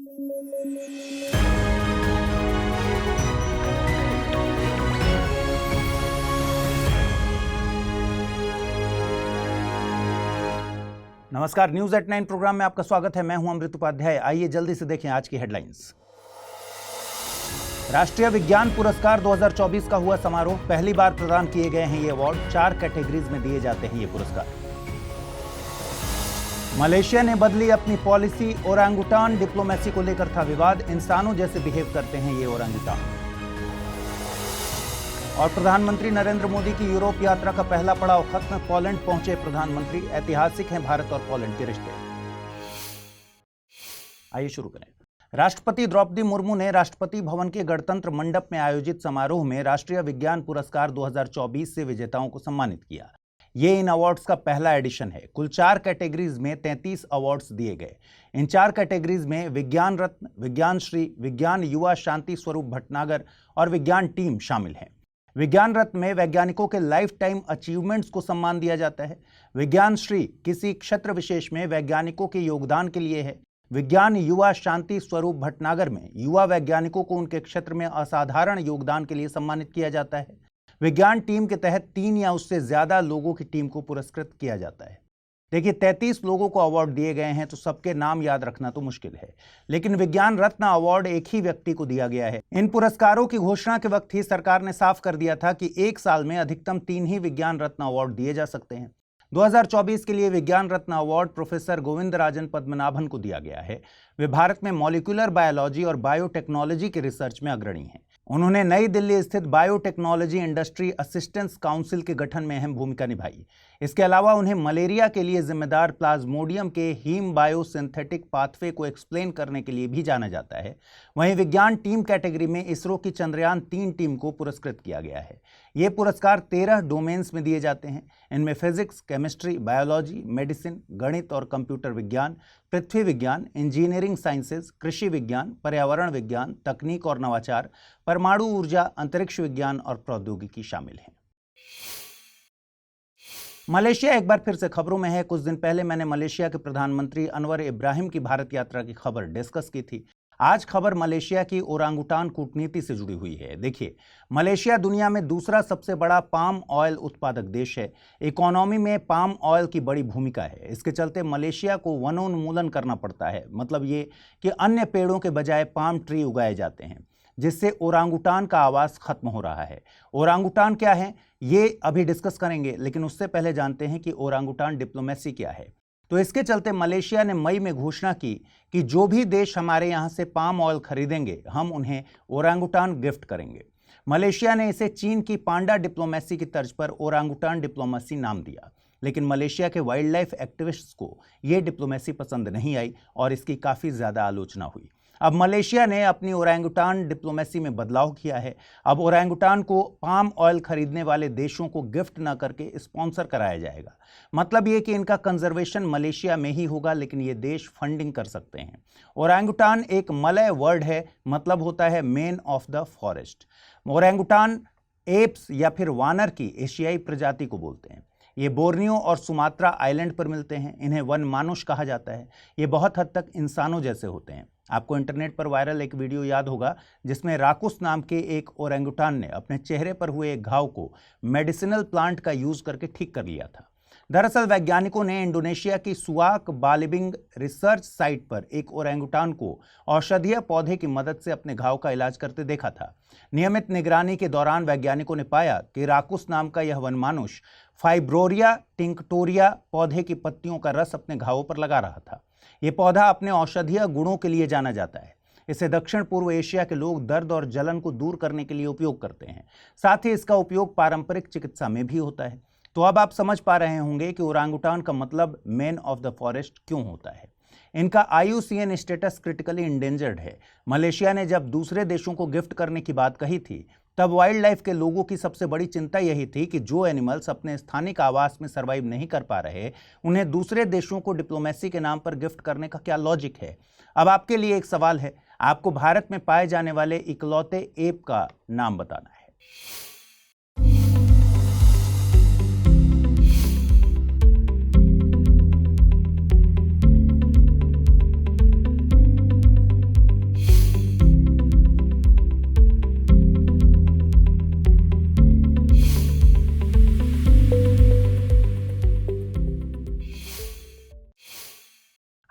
नमस्कार, news at 9 programme में आपका स्वागत है। मैं हूं अमृत उपाध्याय। आइए जल्दी से देखें आज की हेडलाइंस। राष्ट्रीय विज्ञान पुरस्कार 2024 का हुआ समारोह। पहली बार प्रदान किए गए हैं ये अवार्ड। 4 कैटेगरीज में दिए जाते हैं ये पुरस्कार। मलेशिया ने बदली अपनी पॉलिसी। ओरांगुटान डिप्लोमेसी को लेकर था विवाद। इंसानों जैसे बिहेव करते हैं ये ओरांगुटान। और प्रधानमंत्री नरेंद्र मोदी की यूरोप यात्रा का पहला पड़ाव खत्म। पोलैंड पहुंचे प्रधानमंत्री। ऐतिहासिक हैं भारत और पोलैंड के रिश्ते। आइए शुरू करें। राष्ट्रपति द्रौपदी मुर्मू ने राष्ट्रपति भवन के गणतंत्र मंडप में आयोजित समारोह में राष्ट्रीय विज्ञान पुरस्कार 2024 से विजेताओं को सम्मानित किया। ये इन अवार्ड्स का पहला एडिशन है। कुल 4 कैटेगरीज में 33 अवार्ड्स दिए गए। इन 4 कैटेगरीज में विज्ञान रत्न, विज्ञान श्री, विज्ञान युवा शांति स्वरूप भटनागर और विज्ञान टीम शामिल हैं। विज्ञान रत्न में वैज्ञानिकों के लाइफ टाइम अचीवमेंट्स को सम्मान दिया जाता है। विज्ञान श्री किसी क्षेत्र विशेष में वैज्ञानिकों के योगदान के लिए है। विज्ञान युवा शांति स्वरूप भटनागर में युवा वैज्ञानिकों को उनके क्षेत्र में असाधारण योगदान के लिए सम्मानित किया जाता है। विज्ञान टीम के तहत 3 या उससे ज्यादा लोगों की टीम को पुरस्कृत किया जाता है। देखिए, 33 लोगों को अवार्ड दिए गए हैं तो सबके नाम याद रखना तो मुश्किल है, लेकिन विज्ञान रत्न अवार्ड एक ही व्यक्ति को दिया गया है। इन पुरस्कारों की घोषणा के वक्त ही सरकार ने साफ कर दिया था कि एक साल में अधिकतम 3 ही विज्ञान रत्न अवार्ड दिए जा सकते हैं। 2024 के लिए विज्ञान रत्न अवार्ड प्रोफेसर गोविंदराजन पद्मनाभन को दिया गया है। वे भारत में मॉलिक्यूलर बायोलॉजी और बायोटेक्नोलॉजी के रिसर्च में अग्रणी हैं। उन्होंने नई दिल्ली स्थित बायोटेक्नोलॉजी इंडस्ट्री असिस्टेंस काउंसिल के गठन में अहम भूमिका निभाई। इसके अलावा उन्हें मलेरिया के लिए जिम्मेदार प्लाज्मोडियम के हीम बायोसिंथेटिक पाथवे को एक्सप्लेन करने के लिए भी जाना जाता है। वहीं विज्ञान टीम कैटेगरी में इसरो की चंद्रयान 3 टीम को पुरस्कृत किया गया है। ये पुरस्कार 13 डोमेन्स में दिए जाते हैं। इनमें फिजिक्स, केमिस्ट्री, बायोलॉजी, मेडिसिन, गणित और कंप्यूटर विज्ञान, पृथ्वी विज्ञान, इंजीनियरिंग साइंसेज, कृषि विज्ञान, पर्यावरण विज्ञान, तकनीक और नवाचार, परमाणु ऊर्जा, अंतरिक्ष विज्ञान और प्रौद्योगिकी शामिल हैं। मलेशिया एक बार फिर से खबरों में है। कुछ दिन पहले मैंने मलेशिया के प्रधानमंत्री अनवर इब्राहिम की भारत यात्रा की खबर डिस्कस की थी। आज खबर मलेशिया की ओरांगुटान कूटनीति से जुड़ी हुई है। देखिए, मलेशिया दुनिया में दूसरा सबसे बड़ा पाम ऑयल उत्पादक देश है। इकोनॉमी में पाम ऑयल की बड़ी भूमिका है। इसके चलते मलेशिया को वनोन्मूलन करना पड़ता है। मतलब ये कि अन्य पेड़ों के बजाय पाम ट्री उगाए जाते हैं, जिससे ओरांगुटान का आवास खत्म हो रहा है। ओरांगुटान क्या है ये अभी डिस्कस करेंगे, लेकिन उससे पहले जानते हैं कि ओरांगुटान डिप्लोमेसी क्या है। तो इसके चलते मलेशिया ने मई में घोषणा की कि जो भी देश हमारे यहाँ से पाम ऑयल खरीदेंगे हम उन्हें ओरांगुटान गिफ्ट करेंगे। मलेशिया ने इसे चीन की पांडा डिप्लोमेसी की तर्ज पर ओरांगुटान डिप्लोमेसी नाम दिया, लेकिन मलेशिया के वाइल्ड लाइफ एक्टिविस्ट्स को ये डिप्लोमेसी पसंद नहीं आई और इसकी काफ़ी ज़्यादा आलोचना हुई। अब मलेशिया ने अपनी ओरांगुटान डिप्लोमेसी में बदलाव किया है। अब ओरांगुटान को पाम ऑयल खरीदने वाले देशों को गिफ्ट न करके स्पॉन्सर कराया जाएगा। मतलब ये कि इनका कंजर्वेशन मलेशिया में ही होगा, लेकिन ये देश फंडिंग कर सकते हैं। ओरांगुटान एक मलय वर्ड है, मतलब होता है man of the forest. Orangutan apps या फिर वानर की एशियाई प्रजाति को बोलते हैं। ये बोर्नियो और सुमात्रा आइलैंड पर मिलते हैं। इन्हें वन मानुष कहा जाता है। ये बहुत हद तक इंसानों जैसे होते हैं। आपको इंटरनेट पर वायरल एक वीडियो याद होगा जिसमें राकुस नाम के एक ओरेंगुटान ने अपने चेहरे पर हुए एक घाव को मेडिसिनल प्लांट का यूज करके ठीक कर लिया था। दरअसल वैज्ञानिकों ने इंडोनेशिया की सुआक बालिबिंग रिसर्च साइट पर एक ओरेंगुटान को औषधीय पौधे की मदद से अपने घाव का इलाज करते देखा था। नियमित निगरानी के दौरान वैज्ञानिकों ने पाया कि राकुस नाम का यह वनमानुष फाइब्रोरिया टिंक्टोरिया पौधे की पत्तियों का रस अपने घावों पर लगा रहा था। यह पौधा अपने औषधीय गुणों के लिए जाना जाता है। इसे दक्षिण पूर्व एशिया के लोग दर्द और जलन को दूर करने के लिए उपयोग करते हैं। साथ ही इसका उपयोग पारंपरिक चिकित्सा में भी होता है। तो अब आप समझ पा रहे होंगे कि ओरांगुटान का मतलब मैन ऑफ द फॉरेस्ट क्यों होता है। इनका IUCN स्टेटस क्रिटिकली इंडेंजर्ड है। मलेशिया ने जब दूसरे देशों को गिफ्ट करने की बात कही थी तब वाइल्ड लाइफ के लोगों की सबसे बड़ी चिंता यही थी कि जो एनिमल्स अपने स्थानिक आवास में सर्वाइव नहीं कर पा रहे उन्हें दूसरे देशों को डिप्लोमेसी के नाम पर गिफ्ट करने का क्या लॉजिक है। अब आपके लिए एक सवाल है, आपको भारत में पाए जाने वाले इकलौते एप का नाम बताना है।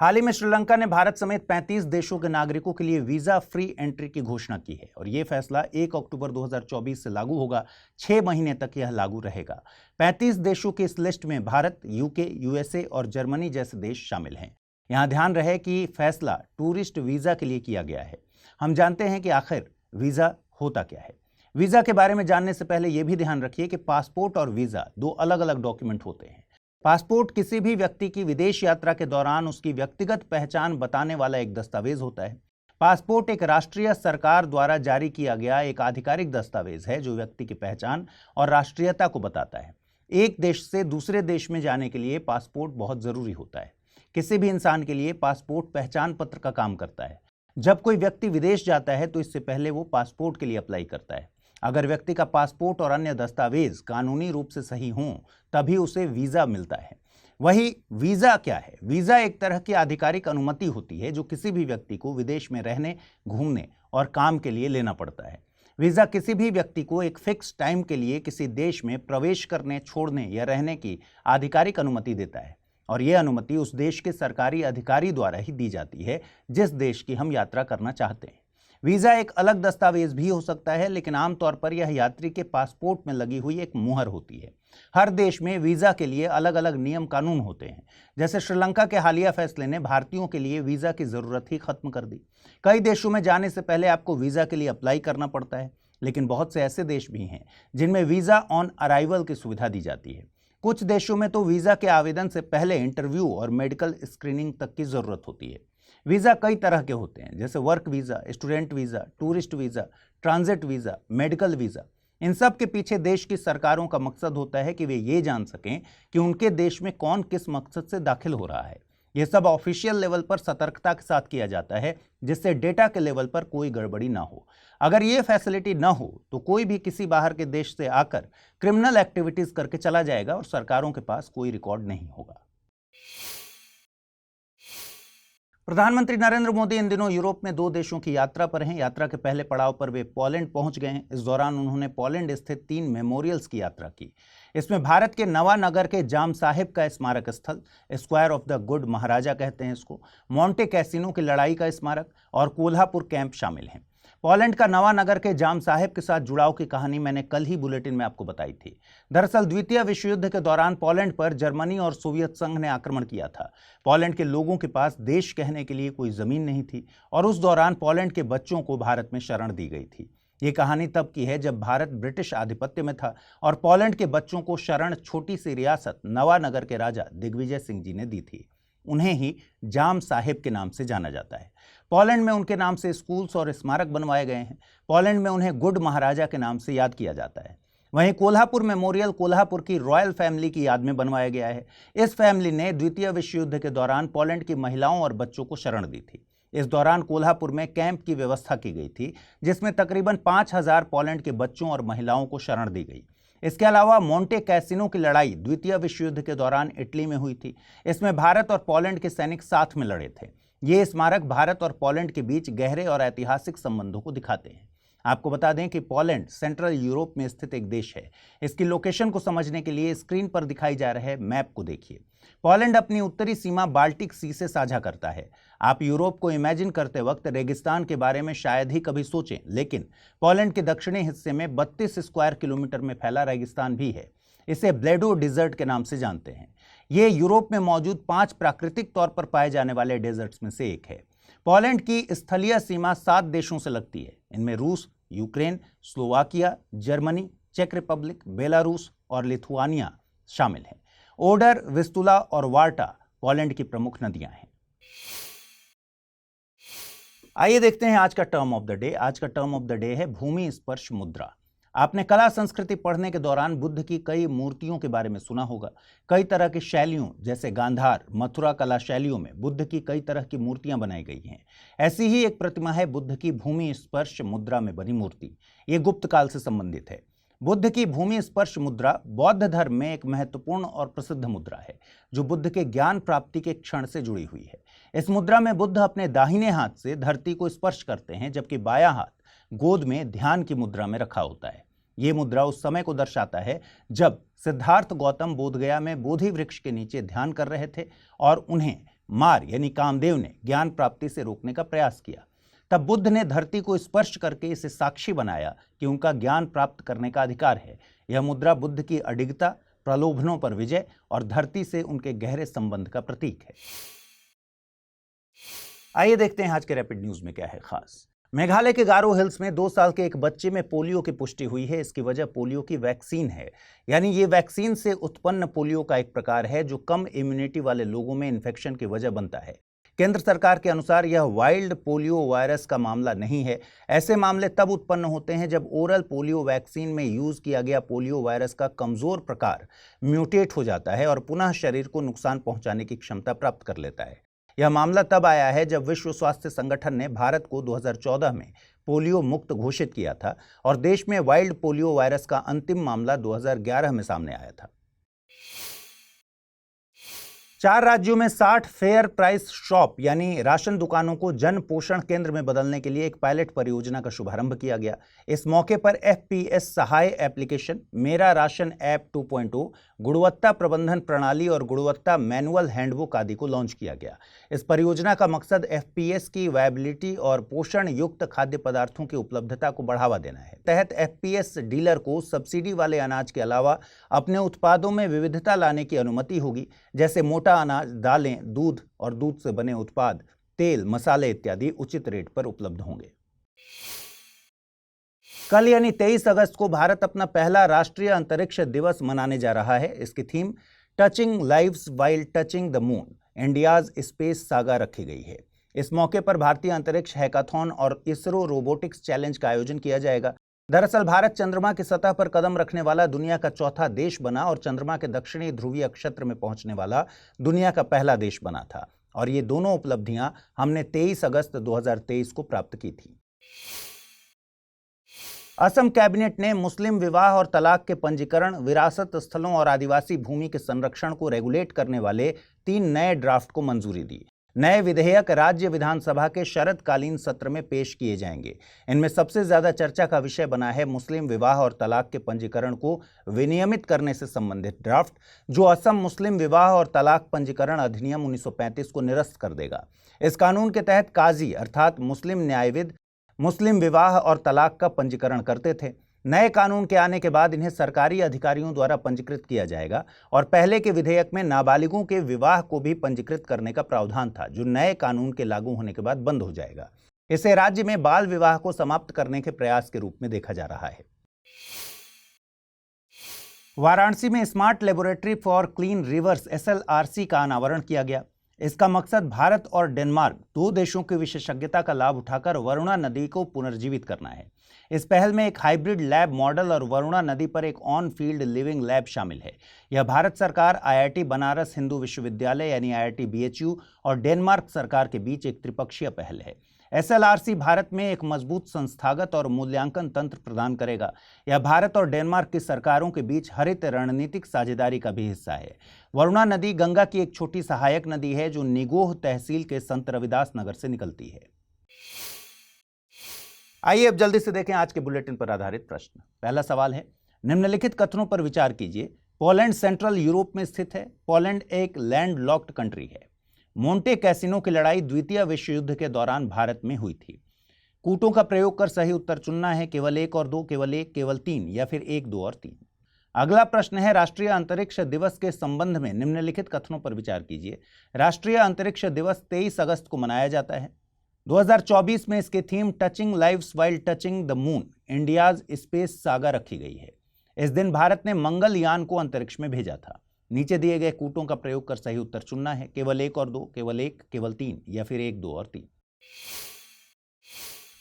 हाल ही में श्रीलंका ने भारत समेत 35 देशों के नागरिकों के लिए वीजा फ्री एंट्री की घोषणा की है और यह फैसला 1 अक्टूबर 2024 से लागू होगा। 6 महीने तक यह लागू रहेगा। 35 देशों की इस लिस्ट में भारत, यूके, यूएसए और जर्मनी जैसे देश शामिल हैं। यहां ध्यान रहे कि फैसला टूरिस्ट वीजा के लिए किया गया है। हम जानते हैं कि आखिर वीजा होता क्या है। वीजा के बारे में जानने से पहले यह भी ध्यान रखिए कि पासपोर्ट और वीजा दो अलग अलग डॉक्यूमेंट होते हैं। पासपोर्ट किसी भी व्यक्ति की विदेश यात्रा के दौरान उसकी व्यक्तिगत पहचान बताने वाला एक दस्तावेज होता है। पासपोर्ट एक राष्ट्रीय सरकार द्वारा जारी किया गया एक आधिकारिक दस्तावेज है जो व्यक्ति की पहचान और राष्ट्रीयता को बताता है। एक देश से दूसरे देश में जाने के लिए पासपोर्ट बहुत जरूरी होता है। किसी भी इंसान के लिए पासपोर्ट पहचान पत्र का काम करता है। जब कोई व्यक्ति विदेश जाता है तो इससे पहले वो पासपोर्ट के लिए अप्लाई करता है। अगर व्यक्ति का पासपोर्ट और अन्य दस्तावेज कानूनी रूप से सही हों तभी उसे वीजा मिलता है। वही वीजा क्या है? वीजा एक तरह की आधिकारिक अनुमति होती है जो किसी भी व्यक्ति को विदेश में रहने, घूमने और काम के लिए लेना पड़ता है। वीजा किसी भी व्यक्ति को एक फिक्स टाइम के लिए किसी देश में प्रवेश करने, छोड़ने या रहने की आधिकारिक अनुमति देता है और यह अनुमति उस देश के सरकारी अधिकारी द्वारा ही दी जाती है जिस देश की हम यात्रा करना चाहते हैं। वीजा एक अलग दस्तावेज भी हो सकता है, लेकिन आमतौर पर यह यात्री के पासपोर्ट में लगी हुई एक मुहर होती है। हर देश में वीजा के लिए अलग अलग नियम कानून होते हैं। जैसे श्रीलंका के हालिया फैसले ने भारतीयों के लिए वीजा की जरूरत ही खत्म कर दी। कई देशों में जाने से पहले आपको वीजा के लिए अप्लाई करना पड़ता है, लेकिन बहुत से ऐसे देश भी हैं जिनमें वीजा ऑन अराइवल की सुविधा दी जाती है। कुछ देशों में तो वीजा के आवेदन से पहले इंटरव्यू और मेडिकल स्क्रीनिंग तक की जरूरत होती है। वीजा कई तरह के होते हैं, जैसे work visa, student visa, tourist visa, transit visa, medical visa. इन सब के पीछे देश की सरकारों का मकसद होता है कि वे ये जान सकें कि उनके देश में कौन किस मकसद से दाखिल हो रहा है। यह सब ऑफिशियल लेवल पर सतर्कता के साथ किया जाता है जिससे डेटा के लेवल पर कोई गड़बड़ी ना हो। अगर ये फैसिलिटी ना हो तो कोई भी किसी बाहर के देश से आकर क्रिमिनल एक्टिविटीज करके चला जाएगा और सरकारों के पास कोई रिकॉर्ड नहीं होगा। प्रधानमंत्री नरेंद्र मोदी इन दिनों यूरोप में 2 देशों की यात्रा पर हैं। यात्रा के पहले पड़ाव पर वे पोलैंड पहुंच गए हैं। इस दौरान उन्होंने पोलैंड स्थित 3 मेमोरियल्स की यात्रा की। इसमें भारत के नवानगर के जाम साहिब का स्मारक स्थल, स्क्वायर ऑफ द गुड महाराजा कहते हैं इसको, मोंटे कैसिनो की लड़ाई का स्मारक और कोल्हापुर कैंप शामिल हैं। पोलैंड का नवानगर के जाम साहिब के साथ जुड़ाव की कहानी मैंने कल ही बुलेटिन में आपको बताई थी। दरअसल द्वितीय विश्व युद्ध के दौरान पोलैंड पर जर्मनी और सोवियत संघ ने आक्रमण किया था। पोलैंड के लोगों के पास देश कहने के लिए कोई जमीन नहीं थी और उस दौरान पोलैंड के बच्चों को भारत में शरण दी गई थी। ये कहानी तब की है जब भारत ब्रिटिश आधिपत्य में था और पोलैंड के बच्चों को शरण छोटी सी रियासत नवानगर के राजा दिग्विजय सिंह जी ने दी थी। उन्हें ही जाम साहिब के नाम से जाना जाता है। पोलैंड में उनके नाम से स्कूल्स और स्मारक बनवाए गए हैं। पोलैंड में उन्हें गुड महाराजा के नाम से याद किया जाता है। वहीं कोल्हापुर मेमोरियल कोल्हापुर की रॉयल फैमिली की याद में बनवाया गया है। इस फैमिली ने द्वितीय विश्व युद्ध के दौरान पोलैंड की महिलाओं और बच्चों को शरण दी थी। इस दौरान कोल्हापुर में कैंप की व्यवस्था की गई थी जिसमें तकरीबन 5000 पोलैंड के बच्चों और महिलाओं को शरण दी गई। इसके अलावा मोंटे कैसिनो की लड़ाई द्वितीय विश्व युद्ध के दौरान इटली में हुई थी। इसमें भारत और पोलैंड के सैनिक साथ में लड़े थे। ये स्मारक भारत और पोलैंड के बीच गहरे और ऐतिहासिक संबंधों को दिखाते हैं। आपको बता दें कि पोलैंड सेंट्रल यूरोप में स्थित एक देश है। इसकी लोकेशन को समझने के लिए स्क्रीन पर दिखाई जा रहे मैप को देखिए। पोलैंड अपनी उत्तरी सीमा बाल्टिक सी से साझा करता है। आप यूरोप को इमेजिन करते वक्त रेगिस्तान के बारे में शायद ही कभी सोचें, लेकिन पोलैंड के दक्षिणी हिस्से में 32 स्क्वायर किलोमीटर में फैला रेगिस्तान भी है। इसे ब्लेडो डिजर्ट के नाम से जानते हैं। ये यूरोप में मौजूद 5 प्राकृतिक तौर पर पाए जाने वाले डेजर्ट्स में से एक है। पोलैंड की स्थलीय सीमा 7 देशों से लगती है। इनमें रूस, यूक्रेन, स्लोवाकिया, जर्मनी, चेक रिपब्लिक, बेलारूस और लिथुआनिया शामिल हैं। ओडर, विस्तुला और वार्टा पोलैंड की प्रमुख नदियां हैं। आइए देखते हैं आज का टर्म ऑफ द डे। आज का टर्म ऑफ द डे है भूमि स्पर्श मुद्रा। आपने कला संस्कृति पढ़ने के दौरान बुद्ध की कई मूर्तियों के बारे में सुना होगा। कई तरह की शैलियों जैसे गांधार, मथुरा कला शैलियों में बुद्ध की कई तरह की मूर्तियां बनाई गई हैं। ऐसी ही एक प्रतिमा है बुद्ध की भूमि स्पर्श मुद्रा में बनी मूर्ति। ये गुप्त काल से संबंधित है। बुद्ध की भूमि स्पर्श मुद्रा बौद्ध धर्म में एक महत्वपूर्ण और प्रसिद्ध मुद्रा है जो बुद्ध के ज्ञान प्राप्ति के क्षण से जुड़ी हुई है। इस मुद्रा में बुद्ध अपने दाहिने हाथ से धरती को स्पर्श करते हैं जबकि बायां हाथ गोद में ध्यान की मुद्रा में रखा होता है। ये मुद्रा उस समय को दर्शाता है जब सिद्धार्थ गौतम बोधगया में बोधि वृक्ष के नीचे ध्यान कर रहे थे और उन्हें मार यानी कामदेव ने ज्ञान प्राप्ति से रोकने का प्रयास किया। तब बुद्ध ने धरती को स्पर्श करके इसे साक्षी बनाया कि उनका ज्ञान प्राप्त करने का अधिकार है। यह मुद्रा बुद्ध की अडिगता, प्रलोभनों पर विजय और धरती से उनके गहरे संबंध का प्रतीक है। आइए देखते हैं आज के रैपिड न्यूज में क्या है खास। मेघालय के गारो हिल्स में 2 साल के एक बच्चे में पोलियो की पुष्टि हुई है। इसकी वजह पोलियो की वैक्सीन है, यानी ये वैक्सीन से उत्पन्न पोलियो का एक प्रकार है जो कम इम्यूनिटी वाले लोगों में इन्फेक्शन की वजह बनता है। केंद्र सरकार के अनुसार यह वाइल्ड पोलियो वायरस का मामला नहीं है। ऐसे मामले तब उत्पन्न होते हैं जब ओरल पोलियो वैक्सीन में यूज किया गया पोलियो वायरस का कमजोर प्रकार म्यूटेट हो जाता है और पुनः शरीर को नुकसान पहुंचाने की क्षमता प्राप्त कर लेता है। यह मामला तब आया है जब विश्व स्वास्थ्य संगठन ने भारत को 2014 में पोलियो मुक्त घोषित किया था और देश में वाइल्ड पोलियो वायरस का अंतिम मामला 2011 में सामने आया था। 4 राज्यों में 60 फेयर प्राइस शॉप यानी राशन दुकानों को जन पोषण केंद्र में बदलने के लिए एक पायलट परियोजना का शुभारंभ किया गया। इस मौके पर FPS सहाय एप्लीकेशन, मेरा राशन ऐप 2.0, गुणवत्ता प्रबंधन प्रणाली और गुणवत्ता मैनुअल हैंडबुक आदि को लॉन्च किया गया। इस परियोजना का मकसद FPS की वायबिलिटी और पोषण युक्त खाद्य पदार्थों की उपलब्धता को बढ़ावा देना है। तहत FPS डीलर को सब्सिडी वाले अनाज के अलावा अपने उत्पादों में विविधता लाने की अनुमति होगी, जैसे मोटा अनाज, दालें, दूध और दूध से बने उत्पाद, तेल, मसाले इत्यादि उचित रेट पर उपलब्ध होंगे। कल यानी 23 अगस्त को भारत अपना पहला राष्ट्रीय अंतरिक्ष दिवस मनाने जा रहा है। इसकी theme touching lives while touching the moon, India's space saga रखी गई है। इस मौके पर भारतीय अंतरिक्ष हैकाथॉन और इसरो रोबोटिक्स चैलेंज का आयोजन किया जाएगा। दरअसल भारत चंद्रमा की सतह पर कदम रखने वाला दुनिया का चौथा देश बना और चंद्रमा के दक्षिणी ध्रुवीय क्षेत्र में पहुंचने वाला दुनिया का पहला देश बना था। और ये दोनों उपलब्धियां हमने 23 अगस्त 2023 को प्राप्त की थी। असम कैबिनेट ने मुस्लिम विवाह और तलाक के पंजीकरण, विरासत स्थलों और आदिवासी भूमि के संरक्षण को रेगुलेट करने वाले 3 नए ड्राफ्ट को मंजूरी दी। नए विधेयक राज्य विधानसभा के शरदकालीन सत्र में पेश किए जाएंगे। इनमें सबसे ज्यादा चर्चा का विषय बना है मुस्लिम विवाह और तलाक के पंजीकरण को विनियमित करने से संबंधित ड्राफ्ट, जो असम मुस्लिम विवाह और तलाक पंजीकरण अधिनियम 1935 को निरस्त कर देगा। इस कानून के तहत काजी अर्थात मुस्लिम न्यायविद मुस्लिम विवाह और तलाक का पंजीकरण करते थे। नए कानून के आने के बाद इन्हें सरकारी अधिकारियों द्वारा पंजीकृत किया जाएगा और पहले के विधेयक में नाबालिगों के विवाह को भी पंजीकृत करने का प्रावधान था, जो नए कानून के लागू होने के बाद बंद हो जाएगा। इसे राज्य में बाल विवाह को समाप्त करने के प्रयास के रूप में देखा जा रहा है। वाराणसी में smart laboratory for clean reverse SLRC का अनावरण किया गया। इसका मकसद भारत और डेनमार्क 2 देशों की विशेषज्ञता का लाभ उठाकर वरुणा नदी को पुनर्जीवित करना है। इस पहल में एक हाइब्रिड लैब मॉडल और वरुणा नदी पर एक ऑन फील्ड लिविंग लैब शामिल है। यह भारत सरकार, IIT बनारस हिंदू विश्वविद्यालय यानी IIT BHU और डेनमार्क सरकार के बीच एक त्रिपक्षीय पहल है। SLRC भारत में एक मजबूत संस्थागत और मूल्यांकन तंत्र प्रदान करेगा। यह भारत और डेनमार्क की सरकारों के बीच हरित रणनीतिक साझेदारी का भी हिस्सा है। वरुणा नदी गंगा की एक छोटी सहायक नदी है जो निगोह तहसील के संत रविदास नगर से निकलती है। आइए अब जल्दी से देखें आज के बुलेटिन पर आधारित प्रश्न। पहला सवाल है, निम्नलिखित कथनों पर विचार कीजिए। पोलैंड सेंट्रल यूरोप में स्थित है। पोलैंड एक लैंड लॉक्ड कंट्री है। मोंटे कैसिनो की लड़ाई द्वितीय विश्व युद्ध के दौरान भारत में हुई थी। कूटों का प्रयोग कर सही उत्तर चुनना है, केवल 1 और 2, केवल 1, केवल 3 या फिर 1, 2 और 3। अगला प्रश्न है, राष्ट्रीय अंतरिक्ष दिवस के संबंध में निम्नलिखित कथनों पर विचार कीजिए। राष्ट्रीय अंतरिक्ष दिवस 23 अगस्त को मनाया जाता है। 2024 में इसकी theme touching lives while touching the moon, India's space saga रखी गई है। इस दिन भारत ने मंगलयान को अंतरिक्ष में भेजा था। नीचे दिए गए कूटों का प्रयोग कर सही उत्तर चुनना है, केवल 1 और 2, केवल 1, केवल 3 या फिर 1, 2 और 3।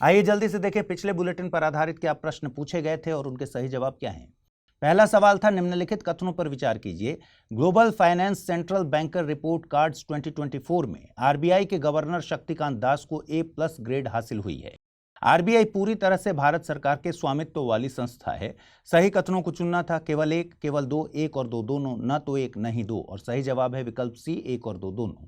आइए जल्दी से देखें पिछले बुलेटिन पर आधारित क्या प्रश्न पूछे गए थे और उनके सही जवाब क्या हैं। पहला सवाल था, निम्नलिखित कथनों पर विचार कीजिए। Global finance central banker report cards 2024 में RBI के गवर्नर शक्तिकांत दास को A+ ग्रेड हासिल हुई है। RBI पूरी तरह से भारत सरकार के स्वामित्व वाली संस्था है। सही कथनों को चुनना था, केवल 1, केवल 2, 1 और 2 दोनों, न तो 1 न ही 2, और सही जवाब है विकल्प C, 1 और 2 दोनों।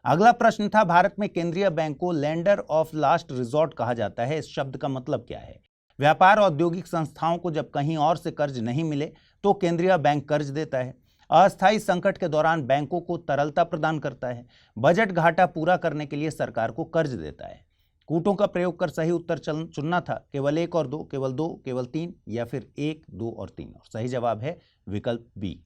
अगला प्रश्न था, भारत में केंद्रीय बैंक को लेंडर ऑफ लास्ट रिजॉर्ट कहा जाता है। इस शब्द का मतलब क्या है? व्यापार और औद्योगिक संस्थाओं को जब कहीं और से कर्ज नहीं मिले तो केंद्रीय बैंक कर्ज देता है। अस्थायी संकट के दौरान बैंकों को तरलता प्रदान करता है, बजट घाटा पूरा करने के लिए सरकार को कर्ज देता है। कूटों का प्रयोग कर सही उत्तर चुनना था, केवल 1 और 2, केवल 2, केवल 3 या फिर 1, 2 और 3। और सही जवाब है विकल्प बी।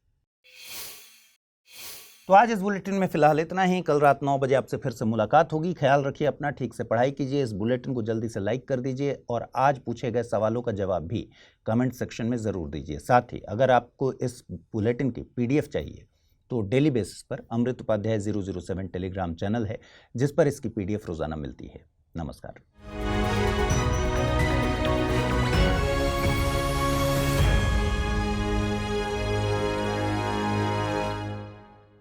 तो आज इस बुलेटिन में फिलहाल इतना ही। कल रात 9 बजे आपसे फिर से मुलाकात होगी। ख्याल रखिए अपना, ठीक से पढ़ाई कीजिए। इस बुलेटिन को जल्दी से लाइक कर दीजिए और आज पूछे गए सवालों का जवाब भी कमेंट सेक्शन में ज़रूर दीजिए। साथ ही अगर आपको इस बुलेटिन की PDF चाहिए तो डेली बेसिस पर अमृत उपाध्याय 007 टेलीग्राम चैनल है, जिस पर इसकी PDF रोज़ाना मिलती है। नमस्कार।